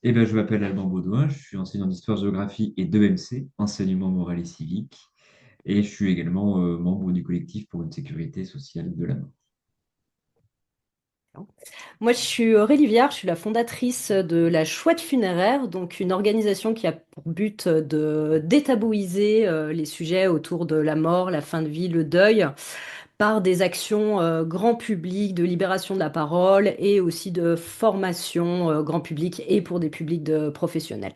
Eh ben, je m'appelle Alban Baudouin, je suis enseignant d'histoire-géographie et d'EMC, enseignement moral et civique, et je suis également membre du collectif pour une sécurité sociale de la mort. Moi, je suis Aurélie Viard, je suis la fondatrice de la Chouette Funéraire, donc une organisation qui a pour but de détabouiser les sujets autour de la mort, la fin de vie, le deuil, par des actions grand public, de libération de la parole et aussi de formation grand public et pour des publics de professionnels.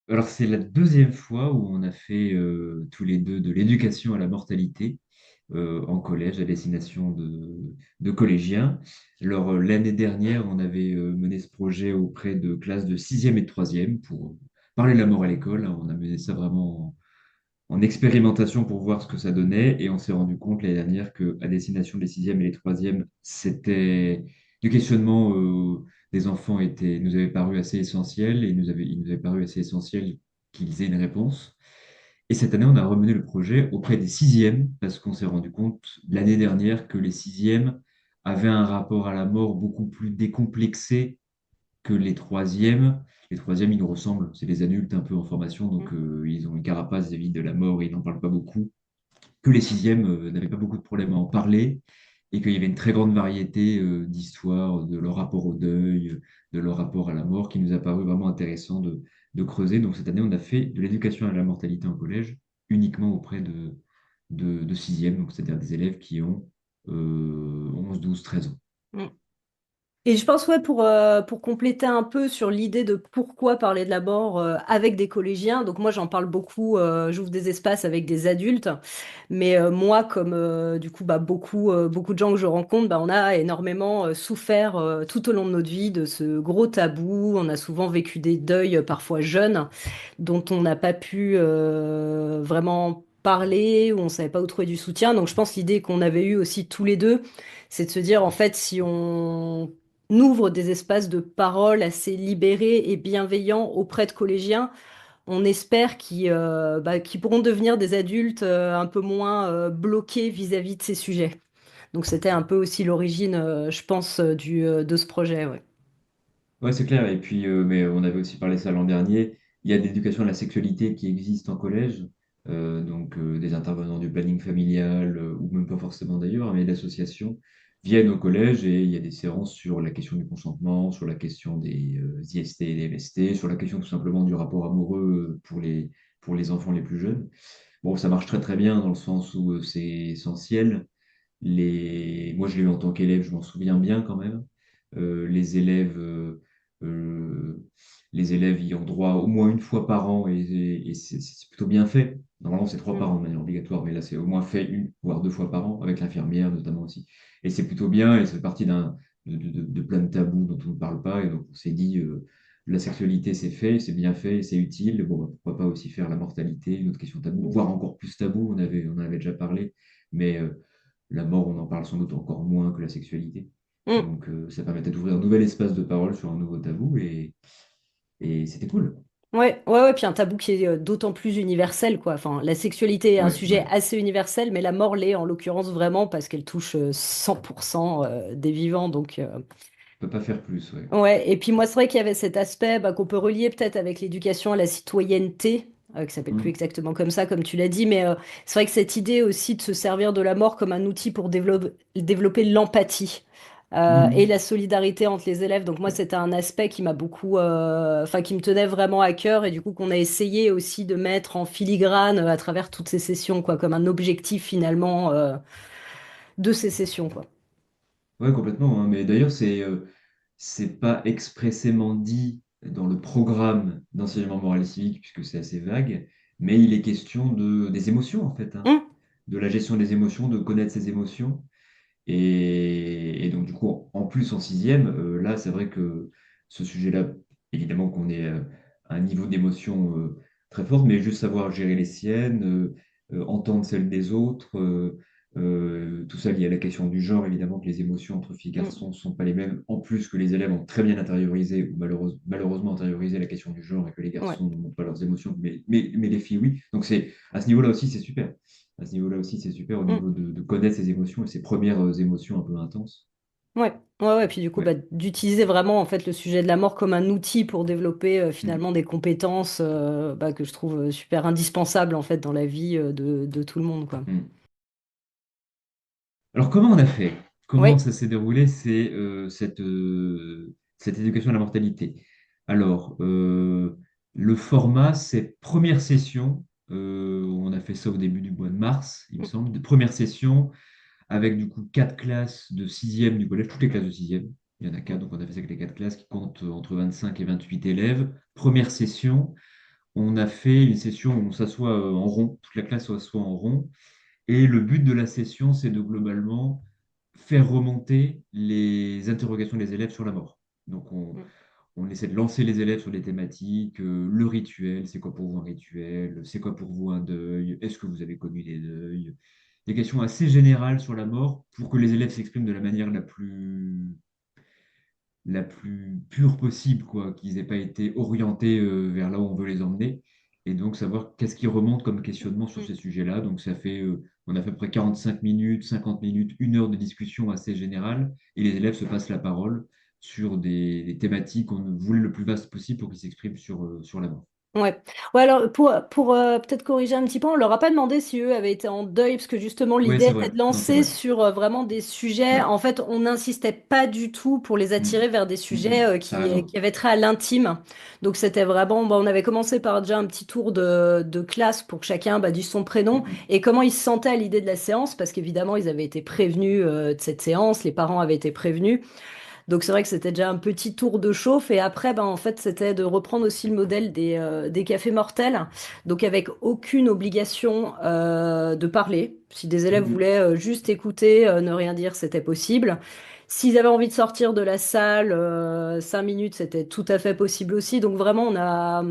Alors, c'est la deuxième fois où on a fait tous les deux de l'éducation à la mortalité en collège à destination de collégiens. Alors, l'année dernière, on avait mené ce projet auprès de classes de sixième et de troisième pour parler de la mort à l'école. On a mené ça vraiment en expérimentation pour voir ce que ça donnait. Et on s'est rendu compte l'année dernière qu'à destination des sixièmes et des troisièmes, c'était du questionnement des enfants nous avait paru assez essentiel et il nous avait paru assez essentiel qu'ils aient une réponse. Et cette année, on a remené le projet auprès des sixièmes parce qu'on s'est rendu compte l'année dernière que les sixièmes avaient un rapport à la mort beaucoup plus décomplexé que les troisièmes. Les troisièmes, ils nous ressemblent. C'est des adultes un peu en formation, donc ils ont une carapace vis-à-vis de la mort et ils n'en parlent pas beaucoup. Que les sixièmes n'avaient pas beaucoup de problèmes à en parler et qu'il y avait une très grande variété d'histoires, de leur rapport au deuil, de leur rapport à la mort, qui nous a paru vraiment intéressant de creuser. Donc cette année, on a fait de l'éducation à la mortalité en collège uniquement auprès de sixièmes, donc c'est-à-dire des élèves qui ont 11, 12, 13 ans. Et je pense, ouais, pour compléter un peu sur l'idée de pourquoi parler de la mort avec des collégiens, donc moi j'en parle beaucoup, j'ouvre des espaces avec des adultes, mais moi, comme du coup bah, beaucoup de gens que je rencontre, bah, on a énormément souffert tout au long de notre vie de ce gros tabou, on a souvent vécu des deuils parfois jeunes, dont on n'a pas pu vraiment parler, ou on savait pas où trouver du soutien, donc je pense l'idée qu'on avait eue aussi tous les deux, c'est de se dire en fait si on ouvre des espaces de parole assez libérés et bienveillants auprès de collégiens. On espère qu'ils pourront devenir des adultes un peu moins bloqués vis-à-vis de ces sujets. Donc c'était un peu aussi l'origine, je pense, de ce projet. Ouais. Ouais, c'est clair. Et puis, mais on avait aussi parlé ça l'an dernier. Il y a de l'éducation à la sexualité qui existe en collège, donc des intervenants du planning familial, ou même pas forcément d'ailleurs, mais d'associations viennent au collège et il y a des séances sur la question du consentement, sur la question des IST et des MST, sur la question tout simplement du rapport amoureux pour les enfants les plus jeunes. Bon, ça marche très très bien dans le sens où c'est essentiel. Moi, je l'ai eu en tant qu'élève, je m'en souviens bien quand même. Les élèves, euh, les élèves y ont droit au moins une fois par an et c'est plutôt bien fait. Normalement, c'est trois Mm. par an de manière obligatoire, mais là, c'est au moins fait une, voire deux fois par an, avec l'infirmière notamment aussi. Et c'est plutôt bien et c'est parti de plein de tabous dont on ne parle pas. Et donc, on s'est dit, la sexualité, c'est fait, c'est bien fait, c'est utile. Bon, bah, pourquoi pas aussi faire la mortalité, une autre question taboue, voire encore plus tabou, on en avait déjà parlé. Mais la mort, on en parle sans doute encore moins que la sexualité. Mm. Donc, ça permettait d'ouvrir un nouvel espace de parole sur un nouveau tabou et c'était cool. Ouais, ouais, ouais, puis un tabou qui est d'autant plus universel, quoi. Enfin, la sexualité est un Ouais, sujet ouais. assez universel, mais la mort l'est en l'occurrence vraiment parce qu'elle touche 100% des vivants, donc On peut pas faire plus, ouais. ouais, et puis moi, c'est vrai qu'il y avait cet aspect bah, qu'on peut relier peut-être avec l'éducation à la citoyenneté, qui s'appelle plus Mm, exactement comme ça, comme tu l'as dit, mais c'est vrai que cette idée aussi de se servir de la mort comme un outil pour développer l'empathie et mm. la solidarité entre les élèves. Donc moi, c'était un aspect qui m'a beaucoup, enfin, qui me tenait vraiment à cœur et du coup qu'on a essayé aussi de mettre en filigrane à travers toutes ces sessions, quoi, comme un objectif finalement de ces sessions, quoi. Ouais, complètement, hein. Mais d'ailleurs, c'est pas expressément dit dans le programme d'enseignement moral et civique, puisque c'est assez vague, mais il est question des émotions, en fait, hein. Hum, De la gestion des émotions, de connaître ses émotions. Et donc, du coup, en plus, en sixième, là, c'est vrai que ce sujet-là, évidemment qu'on est à un niveau d'émotion très fort, mais juste savoir gérer les siennes, entendre celles des autres, tout ça lié à la question du genre, évidemment que les émotions entre filles et hum, garçons ne sont pas les mêmes, en plus que les élèves ont très bien intériorisé, ou malheureusement intériorisé la question du genre, et que les ouais. garçons n'ont pas leurs émotions, mais les filles, oui. Donc, à ce niveau-là aussi, c'est super. À ce niveau-là aussi, c'est super au Hum. niveau de connaître ses émotions et ses premières émotions un peu intenses. Ouais, ouais, ouais. Puis du coup, bah, Ouais. d'utiliser vraiment en fait le sujet de la mort comme un outil pour développer Mm. finalement des compétences bah, que je trouve super indispensables en fait dans la vie de tout le monde, quoi. Mm. Alors, comment on a fait? Comment Oui. ça s'est déroulé, cette éducation à la mortalité? Alors, le format, c'est première session. On a fait ça au début du mois de mars, il me semble. Première session avec du coup quatre classes de sixième du collège, toutes les classes de sixième. Il y en a quatre, donc on a fait ça avec les quatre classes qui comptent entre 25 et 28 élèves. Première session, on a fait une session où on s'assoit en rond, toute la classe s'assoit en rond. Et le but de la session, c'est de globalement faire remonter les interrogations des élèves sur la mort. Donc, on essaie de lancer les élèves sur des thématiques, le rituel, c'est quoi pour vous un rituel, c'est quoi pour vous un deuil, est-ce que vous avez connu des deuils, des questions assez générales sur la mort pour que les élèves s'expriment de la manière la plus pure possible, quoi, qu'ils n'aient pas été orientés vers là où on veut les emmener. Et donc savoir qu'est-ce qui remonte comme questionnement sur ces sujets-là. Donc ça fait, on a fait à peu près 45 minutes, 50 minutes, 1 heure de discussion assez générale, et les élèves se passent la parole sur des thématiques qu'on voulait le plus vaste possible pour qu'ils s'expriment sur la mort. Ouais. Ouais, alors pour peut-être corriger un petit peu, on leur a pas demandé si eux avaient été en deuil, parce que justement Oui, l'idée c'est était vrai. de Non, c'est lancer vrai. sur vraiment des sujets. Ouais. En fait, on n'insistait pas du tout pour les attirer Mm. vers des Mm, sujets t'as qui raison. avaient trait à l'intime. Donc c'était vraiment, bon, on avait commencé par déjà un petit tour de classe pour que chacun bah, dise son prénom Mm, et comment il se sentait à l'idée de la séance, parce qu'évidemment ils avaient été prévenus de cette séance, les parents avaient été prévenus. Donc c'est vrai que c'était déjà un petit tour de chauffe et après ben en fait c'était de reprendre aussi le modèle des cafés mortels, donc avec aucune obligation de parler. Si des mm, élèves mm. voulaient juste écouter, ne rien dire, c'était possible. S'ils avaient envie de sortir de la salle, 5 minutes, c'était tout à fait possible aussi. Donc vraiment on a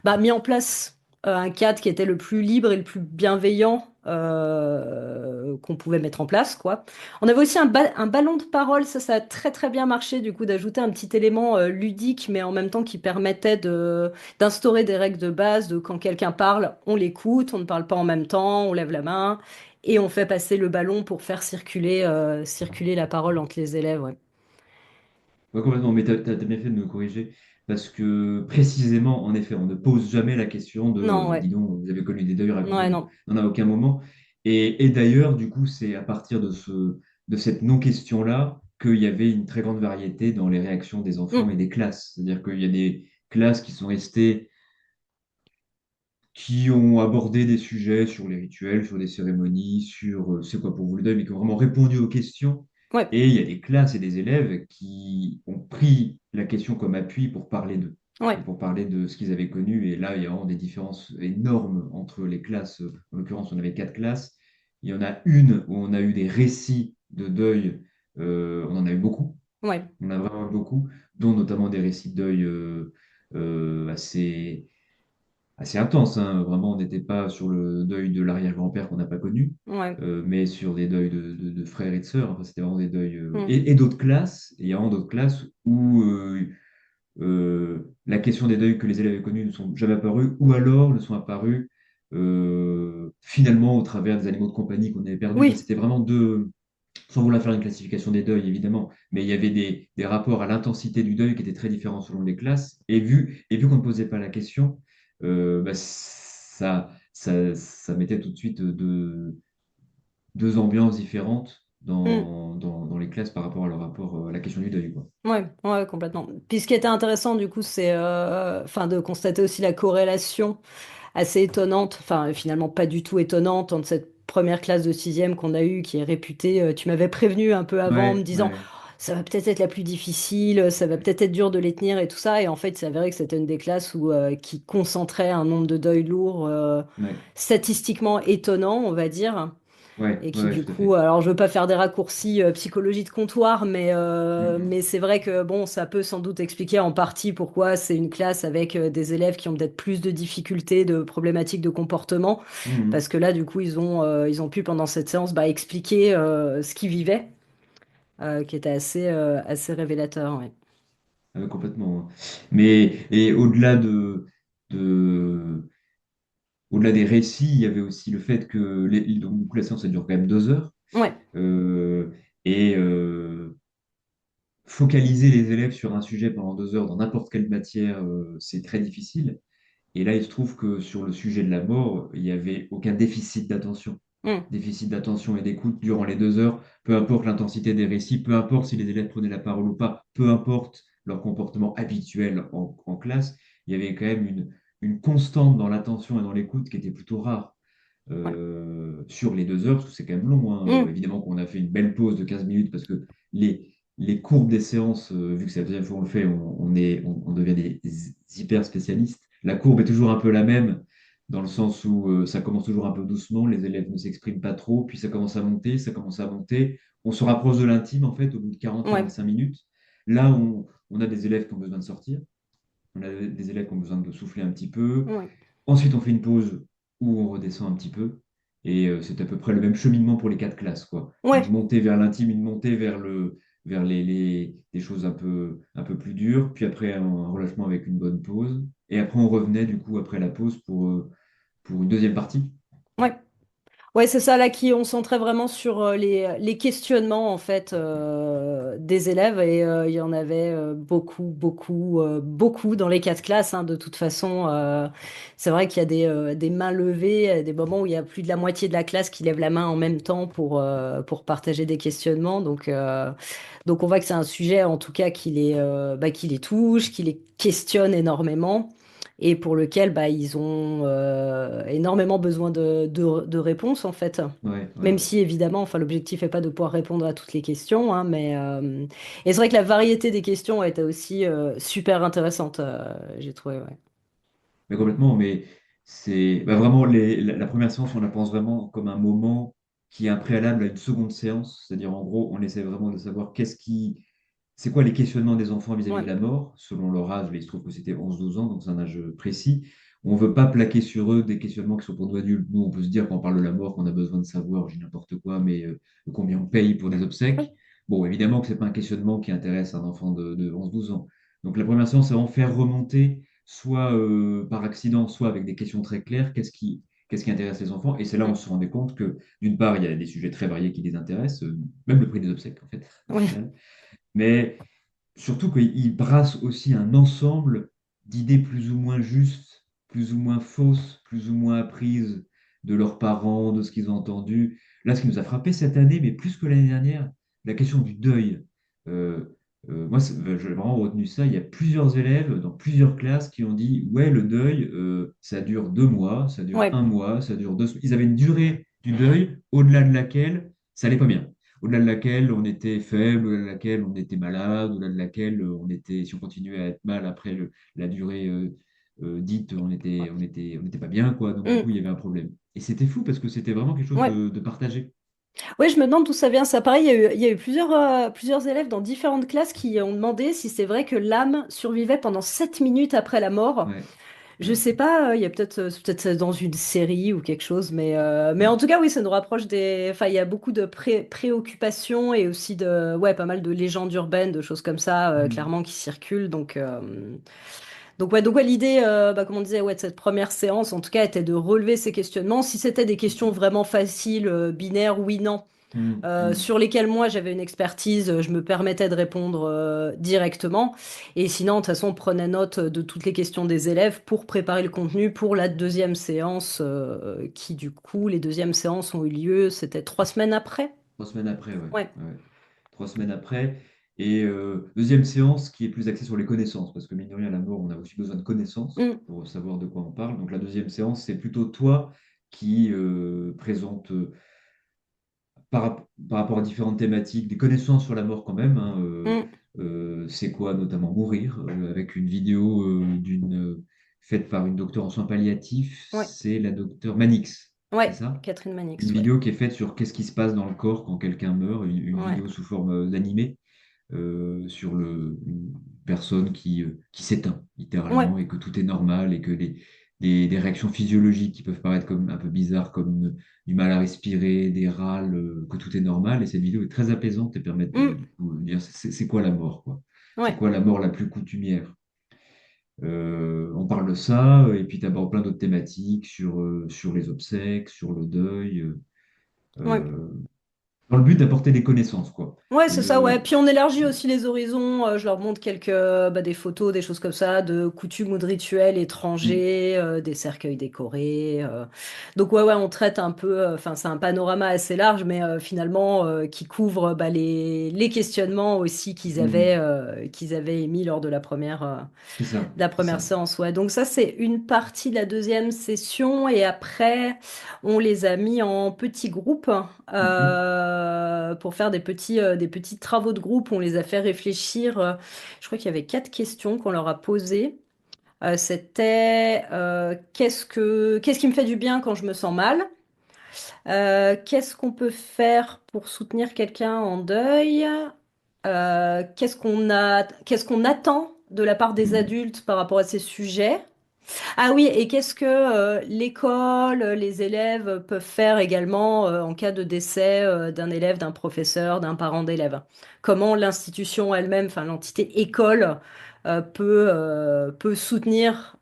bah, mis en place un cadre qui était le plus libre et le plus bienveillant qu'on pouvait mettre en place, quoi. On avait aussi un ballon de parole, ça a très très bien marché, du coup, d'ajouter un petit élément ludique, mais en même temps qui permettait d'instaurer des règles de base, de quand quelqu'un parle, on l'écoute, on ne parle pas en même temps, on lève la main, et on fait passer le ballon pour faire circuler la parole entre les élèves, ouais. Ouais, complètement, mais t'as bien fait de me corriger parce que précisément, en effet, on ne pose jamais la question de Non, ouais. dis donc, vous avez connu des deuils, Ouais, racontez-nous. non. Non, à aucun moment. Et d'ailleurs, du coup, c'est à partir de cette non-question-là qu'il y avait une très grande variété dans les réactions des enfants et Mm. des classes. C'est-à-dire qu'il y a des classes qui sont restées qui ont abordé des sujets sur les rituels, sur des cérémonies, sur c'est quoi pour vous le deuil, mais qui ont vraiment répondu aux questions. Ouais, Et il y a des classes et des élèves qui ont pris la question comme appui pour parler d'eux, et ouais, pour parler de ce qu'ils avaient connu. Et là, il y a vraiment des différences énormes entre les classes. En l'occurrence, on avait quatre classes. Il y en a une où on a eu des récits de deuil. On en a eu beaucoup. ouais. On a vraiment eu beaucoup, dont notamment des récits de deuil assez intense, hein. Vraiment, on n'était pas sur le deuil de l'arrière-grand-père qu'on n'a pas connu, Ouais. mais sur des deuils de frères et de sœurs. Enfin, c'était vraiment des deuils. Mm. Et d'autres classes, et il y a vraiment d'autres classes où la question des deuils que les élèves avaient connus ne sont jamais apparus, ou alors ne sont apparus finalement au travers des animaux de compagnie qu'on avait perdus. Enfin, Oui, c'était vraiment deux, sans vouloir faire une classification des deuils, évidemment, mais il y avait des rapports à l'intensité du deuil qui étaient très différents selon les classes. Et vu qu'on ne posait pas la question, bah, ça mettait tout de suite deux ambiances différentes mm. dans les classes par rapport à leur rapport à la question du deuil, quoi. Ouais, ouais, complètement. Puis ce qui était intéressant, du coup, c'est enfin, de constater aussi la corrélation assez étonnante, enfin finalement pas du tout étonnante entre cette première classe de sixième qu'on a eue, qui est réputée, tu m'avais prévenu un peu avant en me Ouais, disant, ouais, ça va peut-être être la plus difficile, ça va peut-être être dur de les tenir et tout ça, et en fait, c'est avéré que c'était une des classes qui concentrait un nombre de deuils lourds ouais, statistiquement étonnant, on va dire. ouais, Et ouais, qui ouais, du tout à coup, fait. alors je veux pas faire des raccourcis psychologie de comptoir, mais Mhm. c'est vrai que bon, ça peut sans doute expliquer en partie pourquoi c'est une classe avec des élèves qui ont peut-être plus de difficultés, de problématiques de comportement, parce Mhm. que là, du coup, ils ont pu pendant cette séance bah, expliquer ce qu'ils vivaient, qui était assez révélateur. Ouais. Ah ouais, complètement, hein. Mais et de, au-delà des récits, il y avait aussi le fait que donc, du coup, la séance elle dure quand même 2 heures. Ouais. Euh, et, euh, focaliser les élèves sur un sujet pendant 2 heures dans n'importe quelle matière, c'est très difficile. Et là, il se trouve que sur le sujet de la mort, il n'y avait aucun déficit d'attention. Mm. Déficit d'attention et d'écoute durant les 2 heures, peu importe l'intensité des récits, peu importe si les élèves prenaient la parole ou pas, peu importe leur comportement habituel en classe, il y avait quand même une constante dans l'attention et dans l'écoute qui était plutôt rare Ouais. sur les 2 heures, parce que c'est quand même long, hein. Mm. Évidemment qu'on a fait une belle pause de 15 minutes parce que les courbes des séances, vu que c'est la deuxième fois qu'on le fait, on devient des hyper spécialistes. La courbe est toujours un peu la même, dans le sens où ça commence toujours un peu doucement, les élèves ne s'expriment pas trop, puis ça commence à monter, ça commence à monter. On se rapproche de l'intime, en fait, au bout de Ouais. 40-45 minutes. Là, on a des élèves qui ont besoin de sortir, on a des élèves qui ont besoin de souffler un petit peu. Ouais. Ensuite, on fait une pause où on redescend un petit peu. Et c'est à peu près le même cheminement pour les 4 classes, quoi. Une Ouais. montée vers l'intime, une montée vers des choses un peu plus dures. Puis après, un relâchement avec une bonne pause. Et après, on revenait, du coup, après la pause pour une deuxième partie. Ouais. Ouais, c'est ça là qui on centrait vraiment sur les questionnements en fait des élèves et il y en avait beaucoup dans les 4 classes hein, de toute façon. C'est vrai qu'il y a des mains levées, des moments où il y a plus de la moitié de la classe qui lève la main en même temps pour partager des questionnements. Donc on voit que c'est un sujet en tout cas qui les touche, qui les questionne énormément et pour lequel bah, ils ont énormément besoin de réponses en fait. Ouais, ouais, Même ouais. si évidemment, enfin, l'objectif n'est pas de pouvoir répondre à toutes les questions, hein, et c'est vrai que la variété des questions a été aussi super intéressante, j'ai trouvé. Ouais. Mais complètement, mais c'est bah, vraiment la première séance, on la pense vraiment comme un moment qui est un préalable à une seconde séance. C'est-à-dire, en gros, on essaie vraiment de savoir c'est quoi les questionnements des enfants vis-à-vis de Ouais. la mort, selon leur âge. Là, il se trouve que c'était 11-12 ans, donc c'est un âge précis. On ne veut pas plaquer sur eux des questionnements qui sont pour nous adultes. Nous, on peut se dire, quand on parle de la mort, qu'on a besoin de savoir, j'ai n'importe quoi, mais combien on paye pour des Ouais. obsèques. Bon, évidemment que ce n'est pas un questionnement qui intéresse un enfant de 11-12 ans. Donc, la première séance, c'est vraiment faire remonter soit par accident, soit avec des questions très claires, qu'est-ce qui intéresse les enfants. Et c'est là où on Mm. se rendait compte que, d'une part, il y a des sujets très variés qui les intéressent, même le prix des obsèques, en fait, au Ouais. final. Mais surtout qu'il brasse aussi un ensemble d'idées plus ou moins justes, plus ou moins fausses, plus ou moins apprises de leurs parents, de ce qu'ils ont entendu. Là, ce qui nous a frappé cette année, mais plus que l'année dernière, la question du deuil. Euh, moi, j'ai vraiment retenu ça. Il y a plusieurs élèves dans plusieurs classes qui ont dit, ouais, le deuil, ça dure 2 mois, ça dure Ouais. 1 mois, ça dure 2 semaines. Ils avaient une durée du deuil au-delà de laquelle ça allait pas bien, au-delà de laquelle on était faible, au-delà de laquelle on était malade, au-delà de laquelle si on continuait à être mal après la durée dite, on n'était pas bien, quoi. Donc, du Mm. coup, il y avait un problème. Et c'était fou parce que c'était vraiment quelque chose Ouais. de partagé. Ouais, je me demande d'où ça vient. Ça, pareil, il y a eu plusieurs élèves dans différentes classes qui ont demandé si c'est vrai que l'âme survivait pendant 7 minutes après la mort. Ouais, Je ouais. sais pas, il y a peut-être dans une série ou quelque chose, mais en Mm, tout cas, oui, ça nous rapproche des. Enfin, il y a beaucoup de préoccupations et aussi ouais, pas mal de légendes urbaines, de choses comme ça, mm, clairement, qui circulent. Donc ouais, l'idée, bah, comme on disait, ouais, de cette première séance, en tout cas, était de relever ces questionnements. Si c'était des questions vraiment faciles, binaires, oui, non mm, mm. sur lesquels moi j'avais une expertise, je me permettais de répondre directement. Et sinon, de toute façon, on prenait note de toutes les questions des élèves pour préparer le contenu pour la deuxième séance, qui du coup, les deuxièmes séances ont eu lieu, c'était 3 semaines après. 3 semaines après, ouais. Ouais. Ouais. 3 semaines après. Et deuxième séance qui est plus axée sur les connaissances, parce que mine de rien, à la mort, on a aussi besoin de connaissances Mm, pour savoir de quoi on parle. Donc la deuxième séance, c'est plutôt toi qui présente par rapport à différentes thématiques, des connaissances sur la mort quand même, hein. mm, C'est quoi notamment mourir, avec une vidéo faite par une docteure en soins palliatifs, ouais. c'est la docteure Manix, c'est Ouais. ça? Catherine Une Manix, ouais. vidéo qui est faite sur qu'est-ce qui se passe dans le corps quand quelqu'un meurt, une Ouais. vidéo sous forme d'animé sur une personne qui s'éteint Ouais. littéralement et que tout est normal et que des réactions physiologiques qui peuvent paraître comme un peu bizarres, comme du mal à respirer, des râles, que tout est normal. Et cette vidéo est très apaisante et permet Mm, du coup, de dire c'est quoi la mort, quoi. C'est ouais. quoi la mort la plus coutumière? On parle de ça, et puis tu abordes plein d'autres thématiques sur les obsèques, sur le deuil. Ouais. Euh, dans le but d'apporter des connaissances, quoi. Ouais, c'est ça, ouais. Une, Puis on élargit aussi les horizons. Je leur montre quelques des photos, des choses comme ça, de coutumes ou de rituels Mm, étrangers, des cercueils décorés. Donc ouais, ouais, on traite un peu. Enfin, c'est un panorama assez large, mais finalement qui couvre les questionnements aussi mm. qu'ils avaient émis lors C'est ça, de la c'est première ça. séance. Ouais. Donc ça, c'est une partie de la deuxième session. Et après, on les a mis en petits groupes Mhm. pour faire des petits travaux de groupe. On les a fait réfléchir. Je crois qu'il y avait 4 questions qu'on leur a posées. C'était qu'est-ce qui me fait du bien quand je me sens mal? Qu'est-ce qu'on peut faire pour soutenir quelqu'un en deuil? Qu'est-ce qu'on attend de la part des Mm. adultes par rapport à ces sujets? Ah oui, et qu'est-ce que l'école, les élèves peuvent faire également en cas de décès d'un élève, d'un professeur, d'un parent d'élève? Comment l'institution elle-même, enfin l'entité école, peut soutenir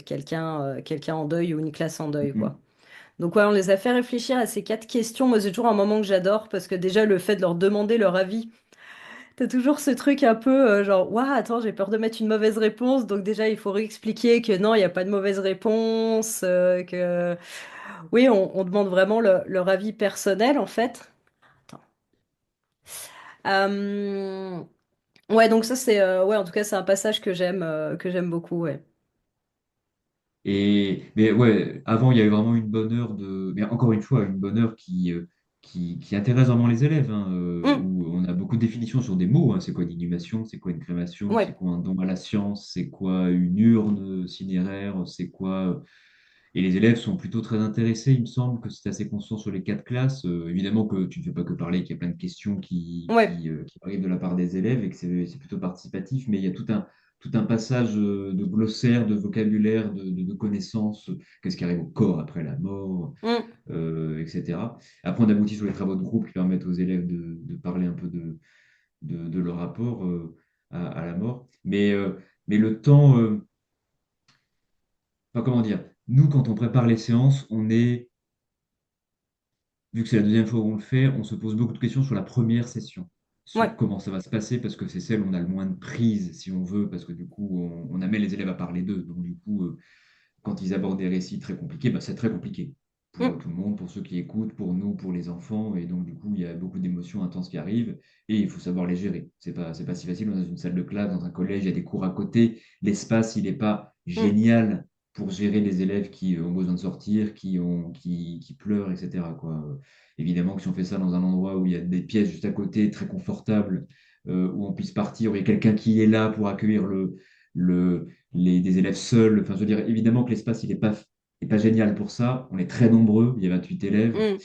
quelqu'un en deuil ou une classe en deuil, quoi. Mm. Donc ouais, on les a fait réfléchir à ces 4 questions. Moi, c'est toujours un moment que j'adore parce que déjà le fait de leur demander leur avis. T'as toujours ce truc un peu genre, ouah, attends, j'ai peur de mettre une mauvaise réponse. Donc déjà, il faut réexpliquer que non, il n'y a pas de mauvaise réponse, que... Oui, on demande vraiment leur avis personnel, en fait. Attends. Euh, Ouais, donc ça, c'est... Ouais, en tout cas, c'est un passage que j'aime beaucoup, ouais. Mais ouais, avant, il y avait vraiment une bonne heure mais encore une fois, une bonne heure qui intéresse vraiment les élèves, hein, Hum, où on a beaucoup de définitions sur des mots, hein. C'est quoi une inhumation, c'est quoi une crémation, c'est ouais, quoi un don à la science, c'est quoi une urne cinéraire, c'est quoi. Et les élèves sont plutôt très intéressés, il me semble que c'est assez constant sur les 4 classes. Évidemment que tu ne fais pas que parler, qu'il y a plein de questions ouais. qui arrivent de la part des élèves et que c'est plutôt participatif, mais il y a tout un passage de glossaire, de vocabulaire, de connaissances, qu'est-ce qui arrive au corps après la mort, Hum, etc. Après, on aboutit sur les travaux de groupe qui permettent aux élèves de parler un peu de leur rapport à la mort. Mais le temps, enfin, comment dire, nous, quand on prépare les séances, vu que c'est la deuxième fois où on le fait, on se pose beaucoup de questions sur la première session, ouais. sur comment ça va se passer, parce que c'est celle où on a le moins de prise, si on veut, parce que du coup, on amène les élèves à parler d'eux. Donc, du coup, quand ils abordent des récits très compliqués, bah, c'est très compliqué pour Hum, tout le monde, pour ceux qui écoutent, pour nous, pour les enfants. Et donc, du coup, il y a beaucoup d'émotions intenses qui arrivent et il faut savoir les gérer. C'est pas si facile. On est dans une salle de classe, dans un collège, il y a des cours à côté. L'espace, il n'est pas hum, génial pour gérer les élèves qui ont besoin de sortir, qui pleurent, etc., quoi. Évidemment que si on fait ça dans un endroit où il y a des pièces juste à côté, très confortables, où on puisse partir, où il y a quelqu'un qui est là pour accueillir le, des élèves seuls. Enfin, je veux dire, évidemment que l'espace, il est pas génial pour ça. On est très nombreux, il y a 28 élèves. hum.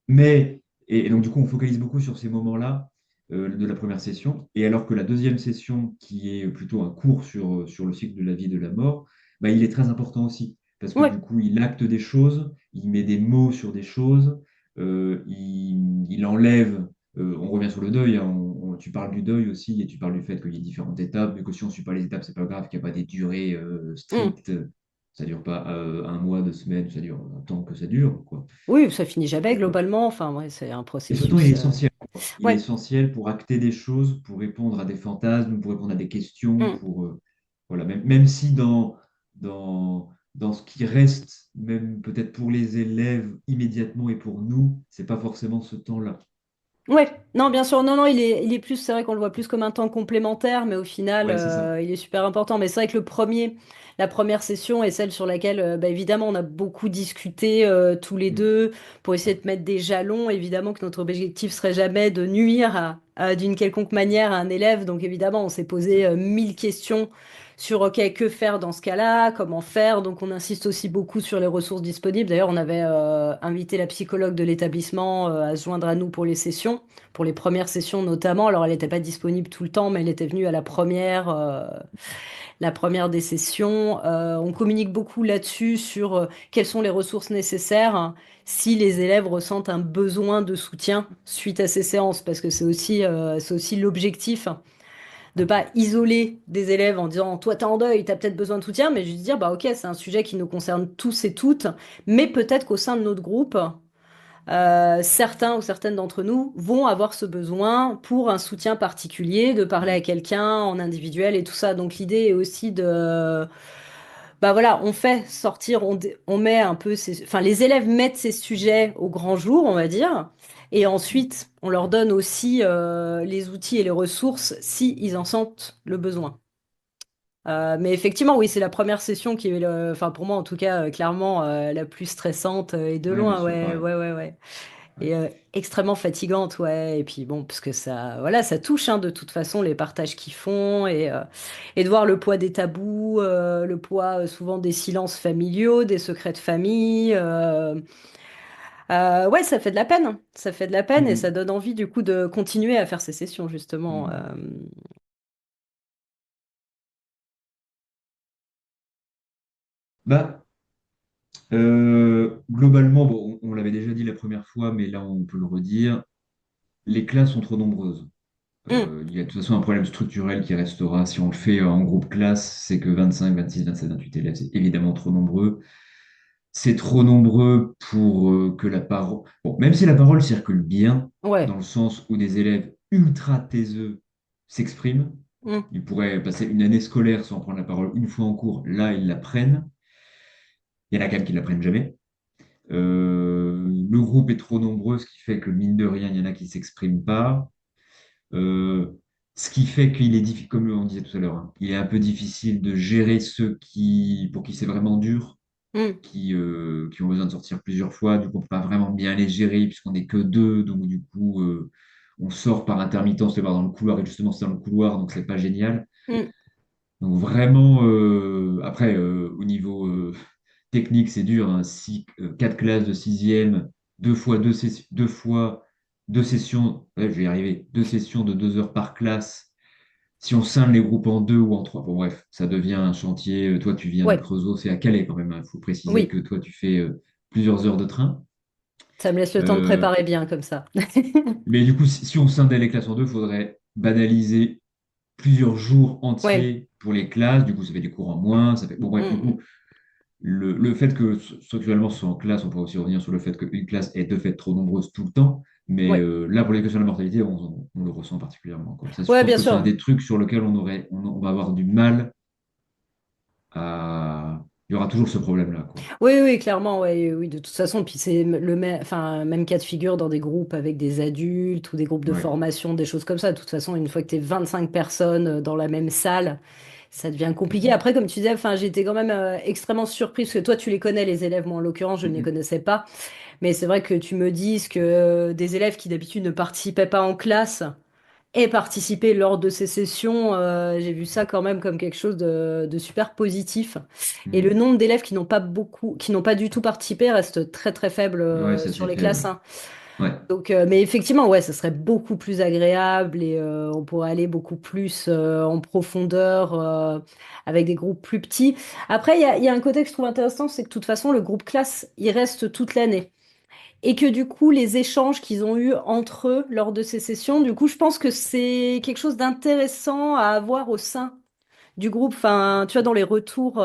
Mais, et donc, du coup, on focalise beaucoup sur ces moments-là de la première session. Et alors que la deuxième session, qui est plutôt un cours sur le cycle de la vie et de la mort, bah, il est très important aussi. Parce que Ouais. du coup, il acte des choses, il met des mots sur des choses, il enlève. On revient sur le deuil, hein, tu parles du deuil aussi et tu parles du fait qu'il y a différentes étapes, mais que si on ne suit pas les étapes, c'est pas grave, qu'il n'y a pas des durées Hum. strictes. Ça dure pas un mois, 2 semaines, ça dure un temps que ça dure, quoi. Oui, ça finit jamais Euh, globalement. Enfin, ouais, c'est un et ce temps, il est processus. essentiel, quoi. Il est Ouais. essentiel pour acter des choses, pour répondre à des fantasmes, pour répondre à des questions, Hum. pour voilà, même si dans ce qui reste, même peut-être pour les élèves immédiatement et pour nous, c'est pas forcément ce temps-là. Ouais, non, bien sûr, non, non, il est plus, c'est vrai qu'on le voit plus comme un temps complémentaire, mais au final, Ouais, c'est ça. il est super important. Mais c'est vrai que la première session est celle sur laquelle, bah, évidemment, on a beaucoup discuté tous les Mm, deux pour essayer de mettre des jalons. Évidemment que notre objectif serait jamais de nuire d'une quelconque manière à un élève. Donc évidemment, on s'est c'est ça. posé 1000 questions sur, OK, que faire dans ce cas-là, comment faire. Donc on insiste aussi beaucoup sur les ressources disponibles. D'ailleurs, on avait invité la psychologue de l'établissement à se joindre à nous pour les sessions, pour les premières sessions notamment. Alors elle n'était pas disponible tout le temps, mais elle était venue à la première des sessions. On communique beaucoup là-dessus sur quelles sont les ressources nécessaires si les élèves ressentent un besoin de soutien suite à ces séances, parce que c'est aussi l'objectif de pas isoler des élèves en disant toi t'es en deuil, t'as peut-être besoin de soutien, mais juste dire bah ok c'est un sujet qui nous concerne tous et toutes, mais peut-être qu'au sein de notre groupe certains ou certaines d'entre nous vont avoir ce besoin pour un soutien particulier, de parler à Mm. quelqu'un en individuel et tout ça. Donc l'idée est aussi de, bah voilà, on fait sortir, on met un peu enfin les élèves mettent ces sujets au grand jour, on va dire, et ensuite on leur donne aussi les outils et les ressources si ils en sentent le besoin. Mais effectivement, oui, c'est la première session qui est, enfin pour moi en tout cas, clairement la plus stressante et de Ouais, bien loin, sûr, ouais, pareil. ouais, ouais, ouais. Ouais. Et extrêmement fatigante, ouais. Et puis bon, parce que ça, voilà, ça touche hein, de toute façon les partages qu'ils font et de voir le poids des tabous, le poids souvent des silences familiaux, des secrets de famille. Ouais, ça fait de la peine, hein. Ça fait de la peine et ça Mm, donne envie du coup de continuer à faire ces sessions mm, justement. mm. Bah, globalement, bon, on l'avait déjà dit la première fois, mais là on peut le redire, les classes sont trop nombreuses. Hum, Il y a de toute façon un problème structurel qui restera si on le fait en groupe classe, c'est que 25, 26, 27, 28 élèves, c'est évidemment trop nombreux. C'est trop nombreux pour que la parole... Bon, même si la parole circule bien, ouais. dans le sens où des élèves ultra taiseux s'expriment, Hum, ils pourraient passer une année scolaire sans prendre la parole une fois en cours, là ils la prennent. Il y en a quand même qui ne la prennent jamais. Le groupe est trop nombreux, ce qui fait que mine de rien, il y en a qui ne s'expriment pas. Euh, Ce qui fait qu'il est difficile, comme on disait tout à l'heure, hein, il est un peu difficile de gérer ceux pour qui c'est vraiment dur, hum, qui ont besoin de sortir plusieurs fois. Du coup, on ne peut pas vraiment bien les gérer puisqu'on n'est que deux. Donc, du coup, on sort par intermittence, le voir dans le couloir, et justement, c'est dans le couloir, donc c'est pas génial. hum, Donc, vraiment, après, au niveau technique, c'est dur, hein. Quatre classes de sixième, deux fois deux sessions, ouais, je vais y arriver, deux sessions de 2 heures par classe. Si on scinde les groupes en deux ou en trois, bon bref, ça devient un chantier. Toi, tu viens de ouais. Creusot, c'est à Calais quand même. Il faut préciser que Oui. toi, tu fais plusieurs heures de train. Ça me laisse le temps de Euh, préparer bien comme ça. mais du coup, si on scindait les classes en deux, il faudrait banaliser plusieurs jours Ouais. entiers pour les classes. Du coup, ça fait des cours en moins. Ça fait... Bon, bref, du Hum, coup, le fait que structurellement ce soit en classe, on pourrait aussi revenir sur le fait qu'une classe est de fait trop nombreuse tout le temps. Mais ouais. là, pour les questions de la mortalité, on le ressent particulièrement, quoi. Ça, je Ouais, pense bien que c'est un sûr. des trucs sur lequel on va avoir du mal à. Il y aura toujours ce problème-là, quoi. Oui, oui, clairement, ouais, oui, de toute façon, puis c'est enfin, même cas de figure dans des groupes avec des adultes ou des groupes de Ouais. formation, des choses comme ça. De toute façon, une fois que tu es 25 personnes dans la même salle, ça devient compliqué. Mhm. Après, comme tu disais, enfin, j'étais quand même extrêmement surprise, parce que toi, tu les connais, les élèves, moi, en l'occurrence, je ne les Mhm. connaissais pas. Mais c'est vrai que tu me dises que des élèves qui d'habitude ne participaient pas en classe et participer lors de ces sessions, j'ai vu ça quand même comme quelque chose de super positif. Et le Mhm. nombre d'élèves qui n'ont pas beaucoup, qui n'ont pas du tout participé reste très très faible Ouais, ça sur c'est les faible. classes, hein. Ouais. Donc, mais effectivement, ouais, ça serait beaucoup plus agréable et on pourrait aller beaucoup plus en profondeur avec des groupes plus petits. Après, il y a un côté que je trouve intéressant, c'est que de toute façon, le groupe classe, il reste toute l'année et que du coup, les échanges qu'ils ont eus entre eux lors de ces sessions, du coup, je pense que c'est quelque chose d'intéressant à avoir au sein du groupe. Enfin, tu vois, dans les retours.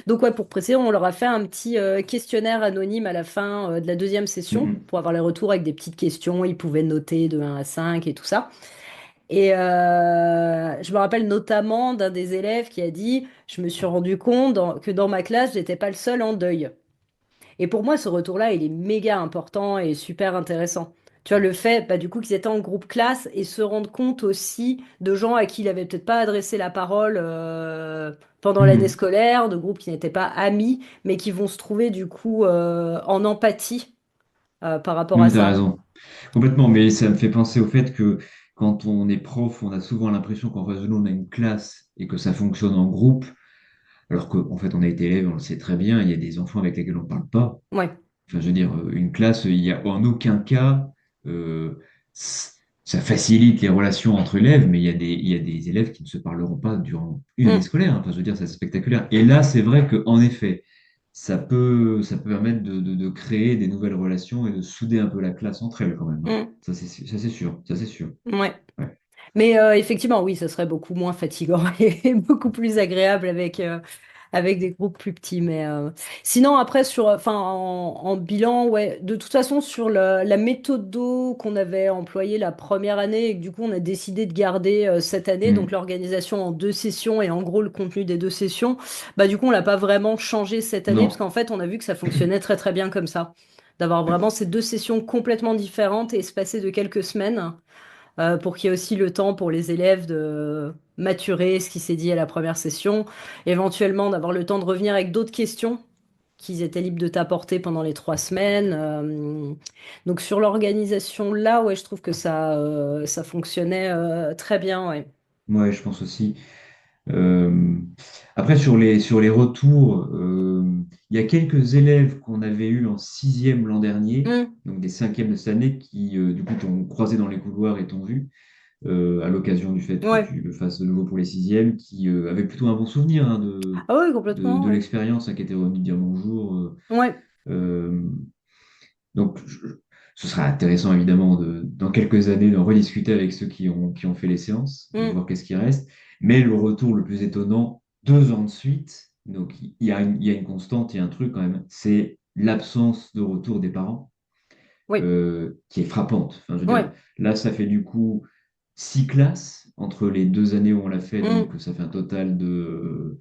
Donc, ouais, pour préciser, on leur a fait un petit questionnaire anonyme à la fin de la deuxième session Mhm. pour avoir les retours avec des petites questions. Ils pouvaient noter de 1 à 5 et tout ça. Et je me rappelle notamment d'un des élèves qui a dit, je me suis rendu compte que dans ma classe, j'étais pas le seul en deuil. Et pour moi, ce retour-là, il est méga important et super intéressant. Tu vois, le fait, bah, du coup, qu'ils étaient en groupe classe et se rendre compte aussi de gens à qui il avait peut-être pas adressé la parole pendant l'année Mhm. scolaire, de groupes qui n'étaient pas amis, mais qui vont se trouver du coup en empathie par rapport à Mhm, t'as ça. raison. Complètement, mais ça me fait penser au fait que quand on est prof, on a souvent l'impression qu'en face de nous, on a une classe et que ça fonctionne en groupe, alors qu'en fait, on a été élève, on le sait très bien, il y a des enfants avec lesquels on ne parle pas. Ouais. Enfin, je veux dire, une classe, il n'y a en aucun cas, euh, c- ça facilite les relations entre élèves, mais il y a des élèves qui ne se parleront pas durant une année Mm, scolaire, hein. Enfin, je veux dire, c'est spectaculaire. Et là, c'est vrai qu'en effet, ça peut permettre de créer des nouvelles relations et de souder un peu la classe entre elles quand même, hein. mm, Ça, c'est sûr. Ça, c'est sûr. ouais. Ouais. Mais effectivement, oui, ce serait beaucoup moins fatigant et beaucoup plus agréable avec, avec des groupes plus petits. Mais sinon, après, en bilan, ouais, de toute façon, sur la méthode d'eau qu'on avait employée la première année et que du coup, on a décidé de garder cette année, donc Hmm. l'organisation en 2 sessions et en gros le contenu des 2 sessions, bah, du coup, on l'a pas vraiment changé cette année parce Non. qu'en fait, on a vu que ça fonctionnait très très bien comme ça. D'avoir vraiment ces 2 sessions complètement différentes et espacées de quelques semaines pour qu'il y ait aussi le temps pour les élèves de maturer ce qui s'est dit à la première session, éventuellement d'avoir le temps de revenir avec d'autres questions qu'ils étaient libres de t'apporter pendant les 3 semaines. Donc sur l'organisation là, ouais, je trouve que ça fonctionnait très bien, ouais. Ouais, je pense aussi. Euh, Après, sur les retours, il y a quelques élèves qu'on avait eus en sixième l'an dernier, Mm. donc des cinquièmes de cette année, qui du coup t'ont croisé dans les couloirs et t'ont vu, à l'occasion du fait que Ouais. tu le fasses de nouveau pour les sixièmes, qui avaient plutôt un bon souvenir hein, de, Ah ouais, de, complètement, de ouais. l'expérience, hein, qui étaient revenus dire bonjour. Ouais. Euh, donc, ce sera intéressant, évidemment, dans quelques années, d'en rediscuter avec ceux qui ont fait les séances et de Mm. voir qu'est-ce qui reste. Mais le retour le plus étonnant, 2 ans de suite, donc il y a une constante, il y a un truc quand même, c'est l'absence de retour des parents Oui. qui est frappante. Enfin, je veux dire, Ouais. là, ça fait du coup 6 classes entre les 2 années où on l'a fait, donc Mm. ça fait un total de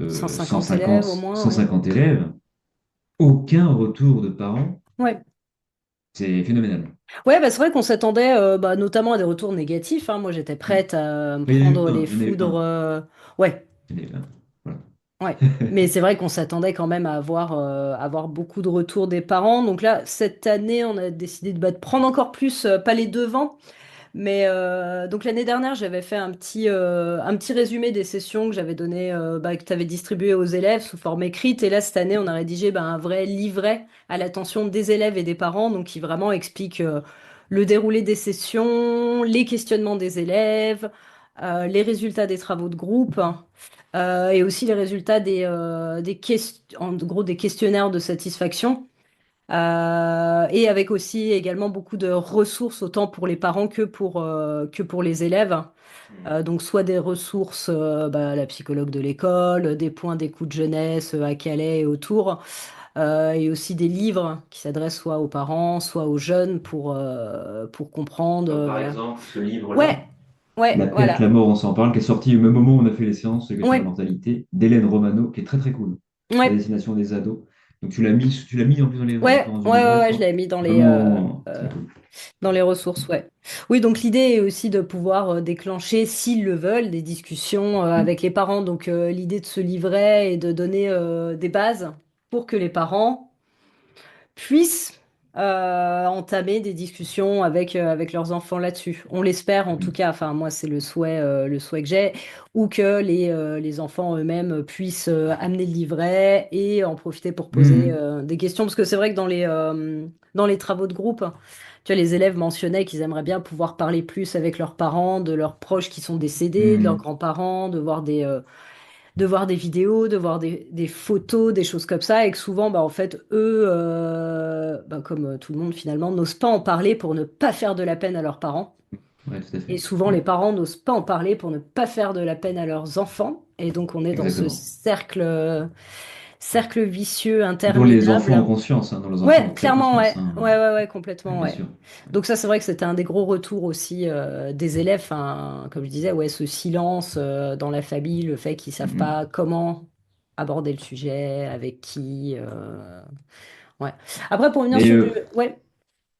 150 élèves au 150, moins, ouais. 150 élèves. Aucun retour de parents, Ouais. c'est phénoménal. Ouais, bah, c'est vrai qu'on s'attendait bah, notamment à des retours négatifs, hein. Moi, j'étais Mm. prête à me Il y en a eu prendre les un, il y en a eu foudres. un, Ouais, il y en a eu un. Voilà. ouais. Mais c'est vrai qu'on s'attendait quand même à avoir beaucoup de retours des parents. Donc là, cette année, on a décidé de prendre encore plus, pas les devants. Mais donc l'année dernière, j'avais fait un petit résumé des sessions que j'avais donné, bah, que tu avais distribué aux élèves sous forme écrite. Et là, cette année, on a rédigé bah, un vrai livret à l'attention des élèves et des parents, donc qui vraiment explique le déroulé des sessions, les questionnements des élèves, les résultats des travaux de groupe. Et aussi les résultats en gros, des questionnaires de satisfaction. Et avec aussi également beaucoup de ressources, autant pour les parents que pour les élèves. Mm. Donc soit des ressources, bah, la psychologue de l'école, des points d'écoute jeunesse à Calais et autour, et aussi des livres qui s'adressent soit aux parents, soit aux jeunes pour comprendre. Comme par Voilà. exemple ce Ouais, livre-là, ouais, La perte, voilà. la mort, on s'en parle, qui est sorti au même moment où on a fait les séances de question de la Ouais, mortalité, d'Hélène Romano, qui est très très cool, à ouais, destination des ados. Donc tu l'as mis en plus dans les ouais, références du ouais, ouais, livret, je ouais, je crois. l'avais mis Vraiment très cool. dans les ressources, ouais. Oui, donc l'idée est aussi de pouvoir déclencher, s'ils le veulent, des discussions Mm. avec les parents. Donc l'idée de ce livret est de donner des bases pour que les parents puissent entamer des discussions avec leurs enfants là-dessus. On l'espère en tout Mm. cas, enfin moi c'est le souhait que j'ai, ou que les enfants eux-mêmes puissent amener le livret et en profiter pour poser Mm. des questions, parce que c'est vrai que dans les travaux de groupe, tu vois, les élèves mentionnaient qu'ils aimeraient bien pouvoir parler plus avec leurs parents, de leurs proches qui sont décédés, de leurs Mm. grands-parents, de voir des vidéos, de voir des photos, des choses comme ça, et que souvent, bah, en fait, eux, bah, comme tout le monde finalement, n'osent pas en parler pour ne pas faire de la peine à leurs parents. Ouais, tout à Et fait. souvent, Mm. les parents n'osent pas en parler pour ne pas faire de la peine à leurs enfants. Et donc, on est dans ce Exactement. cercle vicieux Dont les enfants ont interminable. conscience, hein, dont les enfants Ouais, ont très clairement, conscience. ouais. Hein. Ouais, ouais, ouais, Ouais, complètement, bien ouais. sûr. Donc ça, c'est vrai que c'était un des gros retours aussi des élèves, enfin, comme je disais, ouais, ce silence dans la famille, le fait qu'ils savent Mm. pas comment aborder le sujet, avec qui. Ouais. Après, pour revenir Mais sur du... Ouais.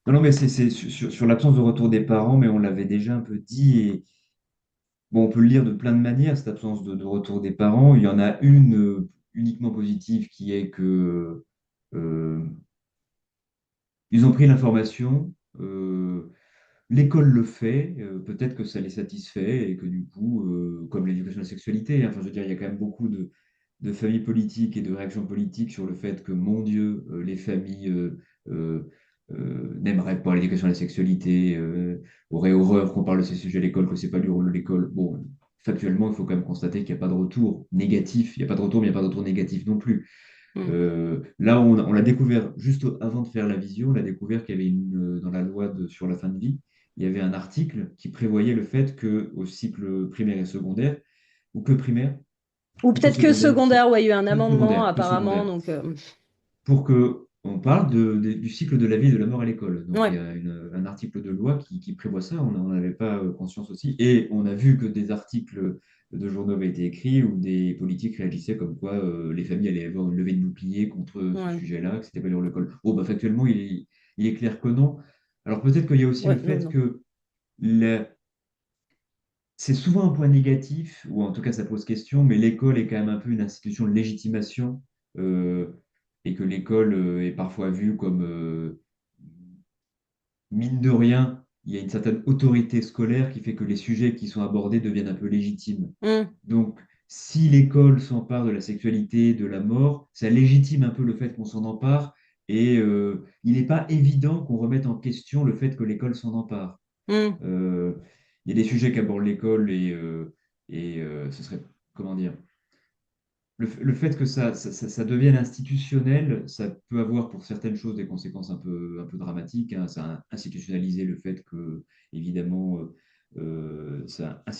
non, non, mais c'est sur l'absence de retour des parents, mais on l'avait déjà un peu dit. Et bon, on peut le lire de plein de manières, cette absence de retour des parents. Il y en a une uniquement positive qui est que euh, ils ont pris l'information, l'école le fait, peut-être que ça les satisfait et que du coup, comme l'éducation à la sexualité, hein, enfin, je veux dire, il y a quand même beaucoup de familles politiques et de réactions politiques sur le fait que, mon Dieu, les familles euh, n'aimeraient pas l'éducation à la sexualité, auraient horreur qu'on parle de ces sujets à l'école, que c'est pas du rôle de l'école. Bon, factuellement, il faut quand même constater qu'il n'y a pas de retour négatif. Il n'y a pas de retour, mais il n'y a pas de retour négatif non plus. Hmm. Là, on l'a découvert juste avant de faire la visio, on a découvert qu'il y avait dans la loi sur la fin de vie, il y avait un article qui prévoyait le fait que au cycle primaire et secondaire, ou que primaire, Ou plutôt peut-être que secondaire, secondaire, ouais, il y a eu un que amendement secondaire, que apparemment, secondaire, donc pour que on parle du cycle de la vie et de la mort à l'école. Donc il y ouais, a un article de loi qui prévoit ça, on n'en avait pas conscience aussi, et on a vu que des articles de journaux avaient été écrits où des politiques réagissaient comme quoi les familles allaient avoir une levée de bouclier contre ce ouais, sujet-là, que c'était pas dur l'école. Oh, bah, factuellement, il est clair que non. Alors peut-être qu'il y a aussi le ouais, non, fait non. que la- c'est souvent un point négatif, ou en tout cas ça pose question, mais l'école est quand même un peu une institution de légitimation, euh, et que l'école est parfois vue comme, mine de rien, il y a une certaine autorité scolaire qui fait que les sujets qui sont abordés deviennent un peu légitimes. Hmm, Donc, si l'école s'empare de la sexualité, de la mort, ça légitime un peu le fait qu'on s'en empare, et il n'est pas évident qu'on remette en question le fait que l'école s'en empare. hmm, Euh, il y a des sujets qu'aborde l'école ce serait, comment dire, le fait que ça devienne institutionnel, ça peut avoir pour certaines choses des conséquences un peu dramatiques, hein. Ça a institutionnalisé le fait que, évidemment, ça a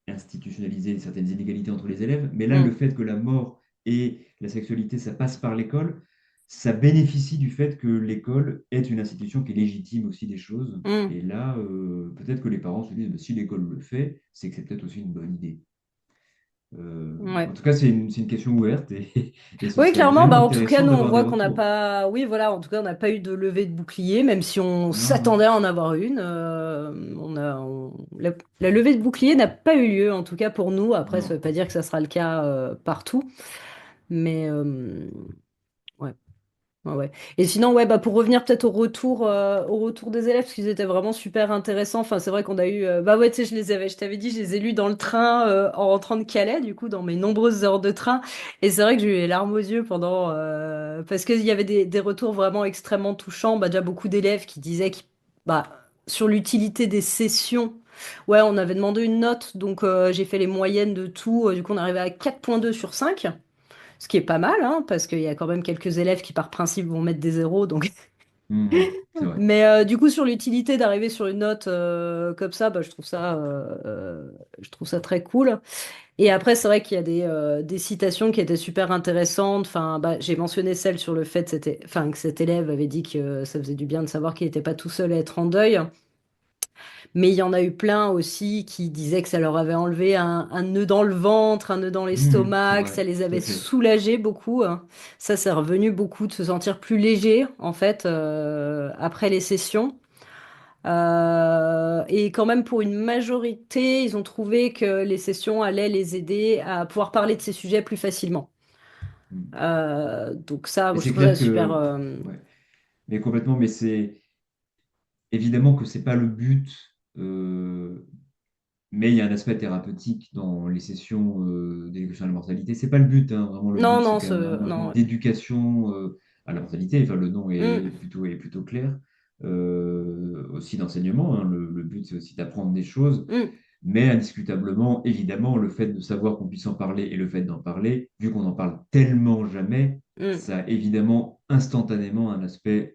institutionnalisé certaines inégalités entre les élèves. Mais là, le hmm, fait que la mort et la sexualité, ça passe par l'école, ça bénéficie du fait que l'école est une institution qui légitime aussi des choses. hmm. Et là, peut-être que les parents se disent, bah, si l'école le fait, c'est que c'est peut-être aussi une bonne idée. En Ouais. tout cas, c'est une question ouverte et ce Oui, serait clairement, bah vraiment en tout cas, intéressant nous on d'avoir des voit qu'on n'a retours. pas, oui, voilà, en tout cas, on n'a pas eu de levée de bouclier, même si on Non, non, s'attendait à en avoir une. La levée de bouclier n'a pas eu lieu, en tout cas pour nous. Après, ça non. veut pas dire que ça sera le cas partout, mais ouais. Ouais, ouais. Et sinon, ouais, bah pour revenir peut-être au retour des élèves, parce qu'ils étaient vraiment super intéressants. Enfin, c'est vrai qu'on a eu, bah ouais, tu sais, je t'avais dit, je les ai lus dans le train en rentrant de Calais, du coup, dans mes nombreuses heures de train. Et c'est vrai que j'ai eu les larmes aux yeux pendant, parce qu'il y avait des retours vraiment extrêmement touchants. Bah déjà beaucoup d'élèves qui disaient bah sur l'utilité des sessions. Ouais, on avait demandé une note, donc j'ai fait les moyennes de tout. Du coup, on arrivait à 4,2 sur 5. Ce qui est pas mal, hein, parce qu'il y a quand même quelques élèves qui, par principe, vont mettre des zéros. Donc... C'est vrai. Mais du coup, sur l'utilité d'arriver sur une note comme ça, bah, je trouve ça très cool. Et après, c'est vrai qu'il y a des citations qui étaient super intéressantes. Enfin, bah, j'ai mentionné celle sur le fait enfin, que cet élève avait dit que ça faisait du bien de savoir qu'il n'était pas tout seul à être en deuil. Mais il y en a eu plein aussi qui disaient que ça leur avait enlevé un nœud dans le ventre, un nœud dans C'est l'estomac, que vrai, ça les tout à avait fait. soulagés beaucoup, hein. Ça, c'est revenu beaucoup de se sentir plus léger, en fait, après les sessions. Et quand même, pour une majorité, ils ont trouvé que les sessions allaient les aider à pouvoir parler de ces sujets plus facilement. Mm. Donc ça, Mais moi, je c'est trouve ça clair super. que, ouais, mais complètement, mais c'est évidemment que c'est pas le but. Mais il y a un aspect thérapeutique dans les sessions d'éducation à la mortalité. C'est pas le but, hein. Vraiment, le Non, but, c'est non, quand même vraiment non. Ouais. d'éducation à la mortalité. Enfin, le nom Mm, est plutôt clair. Aussi d'enseignement, hein. Le but, c'est aussi d'apprendre des choses. mm, Mais indiscutablement, évidemment, le fait de savoir qu'on puisse en parler et le fait d'en parler, vu qu'on n'en parle tellement jamais, mm. ça a évidemment instantanément un aspect,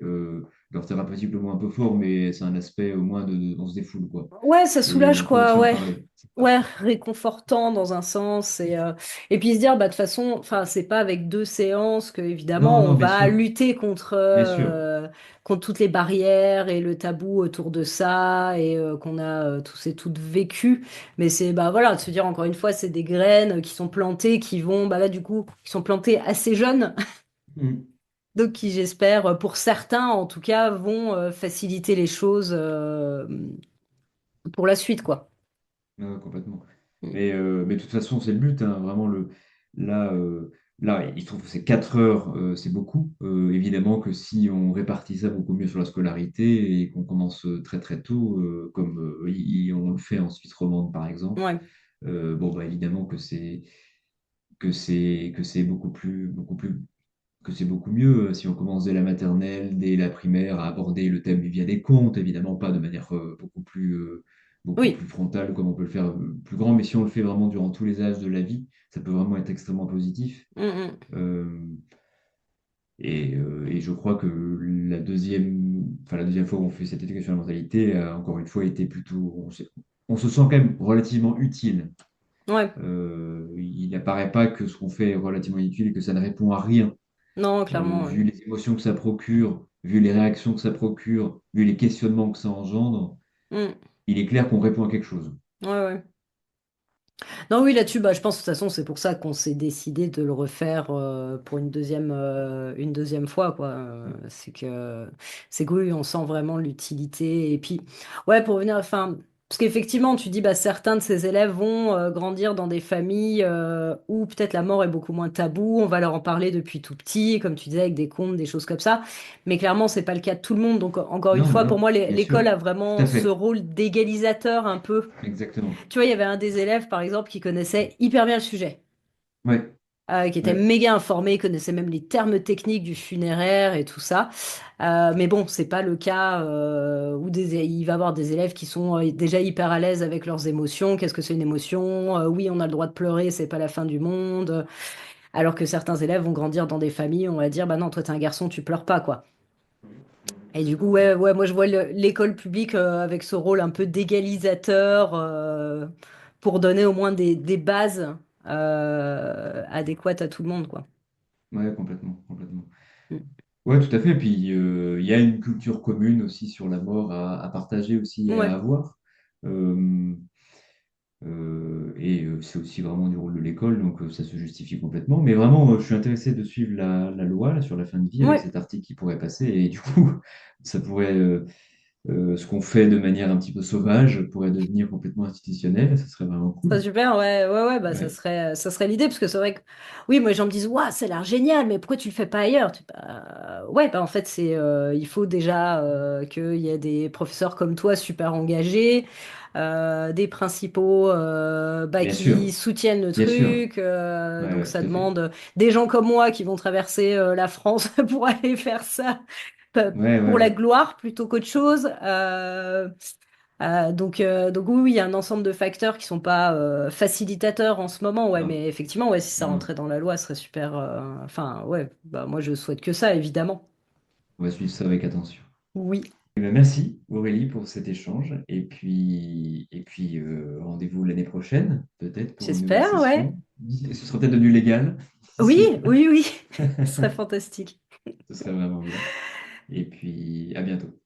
leur thérapeutique le mot un peu fort, mais c'est un aspect au moins on se défoule, quoi. Ouais, ça Et soulage on peut quoi, aussi en ouais. parler. Ouais, réconfortant dans un sens et puis se dire bah de toute façon, enfin c'est pas avec 2 séances que évidemment Non, on non, va lutter bien sûr. contre toutes les barrières et le tabou autour de ça et qu'on a tous et toutes vécu. Mais c'est bah voilà de se dire encore une fois c'est des graines qui sont plantées qui vont bah là du coup qui sont plantées assez jeunes Mm. donc qui j'espère pour certains en tout cas vont faciliter les choses pour la suite quoi. Ouais, complètement. Mm. Mais de toute façon, c'est le but, hein. Vraiment, là, là, il se trouve que c'est 4 heures, c'est beaucoup. Évidemment que si on répartit ça beaucoup mieux sur la scolarité et qu'on commence très très tôt, comme on le fait en Suisse romande par exemple, Ouais. bon, bah, évidemment que c'est beaucoup plus que c'est beaucoup mieux si on commence dès la maternelle, dès la primaire, à aborder le thème via des contes, évidemment pas de manière beaucoup Oui. plus frontale comme on peut le faire plus grand, mais si on le fait vraiment durant tous les âges de la vie, ça peut vraiment être extrêmement positif. Mm, mm. Euh, et je crois que la deuxième fois où on fait cette éducation à la mentalité, encore une fois, été plutôt, on se sent quand même relativement utile. Ouais, Il n'apparaît pas que ce qu'on fait est relativement inutile et que ça ne répond à rien. non, clairement, ouais. Vu les émotions que ça procure, vu les réactions que ça procure, vu les questionnements que ça engendre, Mm. il est clair qu'on répond à quelque chose. Ouais, ouais. Non, oui, là-dessus, bah, je pense de toute façon, c'est pour ça qu'on s'est décidé de le refaire pour une deuxième fois, quoi. C'est que oui, on sent vraiment l'utilité. Et puis, ouais, pour venir, enfin, parce qu'effectivement, tu dis, bah, certains de ces élèves vont grandir dans des familles où peut-être la mort est beaucoup moins tabou. On va leur en parler depuis tout petit, comme tu disais, avec des contes, des choses comme ça. Mais clairement, c'est pas le cas de tout le monde. Donc, encore une Non, fois, non, pour non, moi, bien l'école sûr, a tout vraiment à ce fait, rôle d'égalisateur un peu. exactement. Tu vois, il y avait un des élèves, par exemple, qui connaissait hyper bien le sujet, Ouais, qui était ouais, méga informé, connaissait même les termes techniques du funéraire et tout ça. Mais bon, c'est pas le cas où il va y avoir des élèves qui sont déjà hyper à l'aise avec leurs émotions. Qu'est-ce que c'est une émotion? Oui, on a le droit de pleurer, c'est pas la fin du monde. Alors que certains élèves vont grandir dans des familles, on va dire, bah non, toi t'es un garçon, tu pleures pas, quoi. Et du coup, tout à ouais, fait. ouais, moi je vois l'école publique avec ce rôle un peu d'égalisateur pour donner au moins des bases adéquates à tout le monde, quoi. Ouais, complètement, complètement. Mm. Ouais, tout à fait. Puis il y a une culture commune aussi sur la mort à partager aussi et à Ouais, avoir. Euh, c'est aussi vraiment du rôle de l'école, donc ça se justifie complètement. Mais vraiment, je suis intéressé de suivre la loi là, sur la fin de vie avec ouais, cet article qui pourrait passer. Et du coup, ça pourrait, ce qu'on fait de manière un petit peu sauvage pourrait devenir complètement institutionnel. Ça serait vraiment ça cool. super, ouais, ouais, ouais, bah Ouais, ça serait l'idée, parce que c'est vrai que, oui, moi les gens me disent, waouh, ça a l'air génial, mais pourquoi tu le fais pas ailleurs? Ouais, bah en fait, il faut déjà qu'il y ait des professeurs comme toi super engagés, des principaux bah, bien qui sûr, soutiennent le bien sûr. truc, Ouais, donc ouais, ça tout à fait. demande des gens comme moi qui vont traverser la France pour aller faire ça. Ouais, ouais, Pour la ouais. gloire plutôt qu'autre chose. Donc oui, oui, il y a un ensemble de facteurs qui sont pas facilitateurs en ce moment, ouais, Non, mais effectivement, ouais, si ça non, non. rentrait dans la loi, ce serait super. Enfin, ouais, bah moi je souhaite que ça, évidemment. On va suivre ça avec attention. Oui, Eh ben, merci Aurélie pour cet échange. Rendez-vous l'année prochaine, peut-être pour une nouvelle j'espère, ouais. session. Ce sera peut-être devenu légal Oui, d'ici là. oui, oui, ce serait fantastique. Ce serait vraiment bien. Et puis, à bientôt.